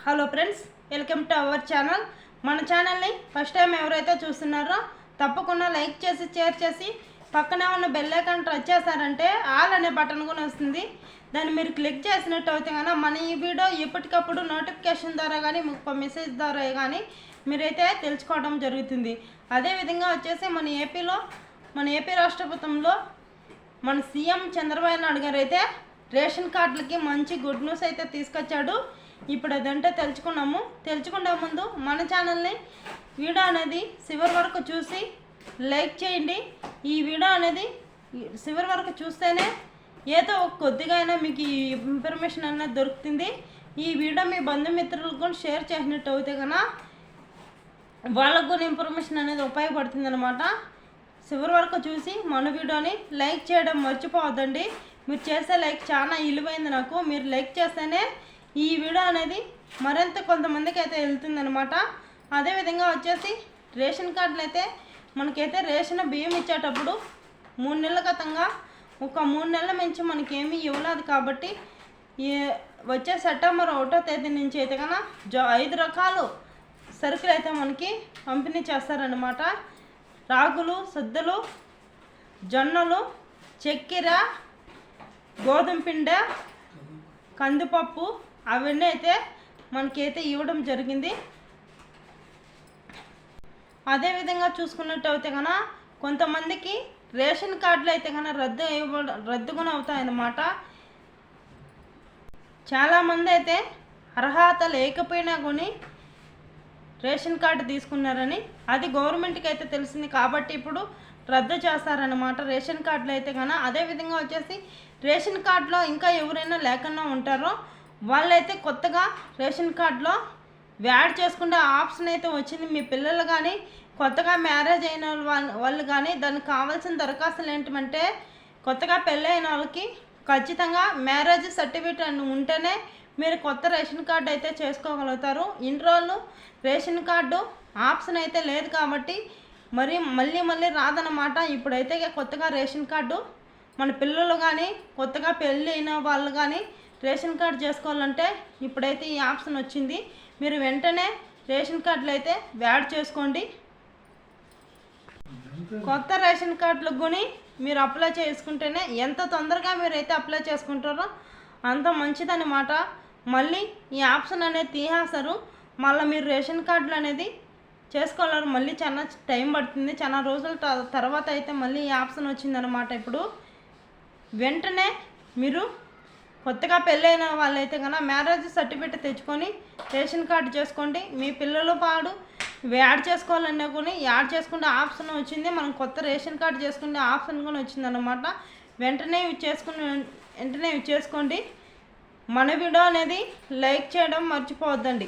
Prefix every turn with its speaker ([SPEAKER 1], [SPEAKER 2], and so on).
[SPEAKER 1] Hello friends, welcome to our channel. మన ఛానల్ని first time ఎవరైతే చూస్తున్నారో తప్పకుండా లైక్ చేసి షేర్ చేసి పక్కనే ఉన్న బెల్ ఐకాన్ టచ్ చేశారంటే ఆల్ అనే బటన్ కూడా వస్తుంది. దాన్ని మీరు క్లిక్ చేసినట్టు అయితే కనుక మన ఈ వీడియో ఎప్పటికప్పుడు నోటిఫికేషన్ ద్వారా కానీ మెసేజ్ ద్వారా కానీ మీరైతే తెలుసుకోవడం జరుగుతుంది. అదేవిధంగా వచ్చేసి మన ఏపీ రాష్ట్ర ప్రభుత్వంలో మన సీఎం చంద్రబాబు నాయుడు గారు అయితే రేషన్ కార్డులకి మంచి గుడ్ న్యూస్ అయితే తీసుకొచ్చాడు. ఇప్పుడు అదంటే తెలుసుకునే ముందు మన ఛానల్ని వీడియో అనేది చివరి వరకు చూసి లైక్ చేయండి. ఈ వీడియో అనేది చివరి వరకు చూస్తేనే ఏదో కొద్దిగా అయినా మీకు ఈ ఇన్ఫర్మేషన్ అనేది దొరుకుతుంది. ఈ వీడియో మీ బంధుమిత్రులకు కూడా షేర్ చేసినట్టు అయితే కన్నా వాళ్ళకు కూడా ఇన్ఫర్మేషన్ అనేది ఉపయోగపడుతుంది అనమాట. చివరి వరకు చూసి మన వీడియోని లైక్ చేయడం మర్చిపోవద్దండి. మీరు చేసే లైక్ చాలా విలువైంది నాకు. మీరు లైక్ చేస్తేనే ఈ వీడియో అనేది మరింత కొంతమందికి అయితే వెళ్తుందనమాట. అదేవిధంగా వచ్చేసి రేషన్ కార్డులు అయితే మనకైతే రేషన్ బియ్యం ఇచ్చేటప్పుడు 3 నెలల గతంగా ఒక 3 నెలల మించి మనకేమీ ఇవ్వలేదు. కాబట్టి వచ్చే సెప్టెంబర్ 1వ తేదీ నుంచి అయితే కన్నా 5 రకాలు సరుకులు అయితే మనకి పంపిణీ చేస్తారనమాట. రాగులు, సద్దలు, జొన్నలు, చక్కెర, గోధుమ పిండి, కందిపప్పు అవన్నీ అయితే మనకైతే ఇవ్వడం జరిగింది. అదేవిధంగా చూసుకున్నట్టు అయితే కన్నా కొంతమందికి రేషన్ కార్డులు అయితే కన్నా రద్దు కూడా అవుతాయన్నమాట. చాలామంది అయితే అర్హత లేకపోయినా కానీ రేషన్ కార్డు తీసుకున్నారని అది గవర్నమెంట్కి అయితే తెలిసింది. కాబట్టి ఇప్పుడు రద్దు చేస్తారనమాట రేషన్ కార్డులు అయితే కన్నా. అదేవిధంగా వచ్చేసి రేషన్ కార్డులో ఇంకా ఎవరైనా లేకుండా ఉంటారో వాళ్ళైతే కొత్తగా రేషన్ కార్డులో యాడ్ చేసుకునే ఆప్షన్ అయితే వచ్చింది. మీ పిల్లలు కానీ కొత్తగా మ్యారేజ్ అయిన వాళ్ళు కానీ దానికి కావాల్సిన దరఖాస్తులు ఏంటంటే కొత్తగా పెళ్ళైన వాళ్ళకి ఖచ్చితంగా మ్యారేజ్ సర్టిఫికేట్ ఉంటేనే మీరు కొత్త రేషన్ కార్డు అయితే చేసుకోగలుగుతారు. ఇన్ని రోజులు రేషన్ కార్డు ఆప్షన్ అయితే లేదు కాబట్టి మళ్ళీ రాదన్నమాట. ఇప్పుడైతే కొత్తగా రేషన్ కార్డు మన పిల్లలు కానీ కొత్తగా పెళ్ళి అయిన వాళ్ళు కానీ రేషన్ కార్డు చేసుకోవాలంటే ఇప్పుడైతే ఈ ఆప్షన్ వచ్చింది. మీరు వెంటనే రేషన్ కార్డులు అయితే యాడ్ చేసుకోండి. కొత్త రేషన్ కార్డులకు కొని మీరు అప్లై చేసుకుంటేనే ఎంత తొందరగా మీరైతే అప్లై చేసుకుంటారో అంత మంచిదన్నమాట. మళ్ళీ ఈ ఆప్షన్ అనేది తీసేస్తారు. మళ్ళీ మీరు రేషన్ కార్డులు అనేది చేసుకోలేరు. మళ్ళీ చాలా టైం పడుతుంది. చాలా రోజుల తర్వాత అయితే మళ్ళీ ఈ ఆప్షన్ వచ్చిందనమాట. ఇప్పుడు వెంటనే మీరు కొత్తగా పెళ్ళైన వాళ్ళైతే కన్నా మ్యారేజ్ సర్టిఫికేట్ తెచ్చుకొని రేషన్ కార్డు చేసుకోండి. మీ పిల్లలు యాడ్ చేసుకోవాలన్నా కూడా యాడ్ చేసుకుంటే ఆప్షన్ వచ్చింది. మనం కొత్త రేషన్ కార్డు చేసుకునే ఆప్షన్ కూడా వచ్చిందనమాట. వెంటనే ఇవి చేసుకోండి. మన వీడియో అనేది లైక్ చేయడం మర్చిపోవద్దండి.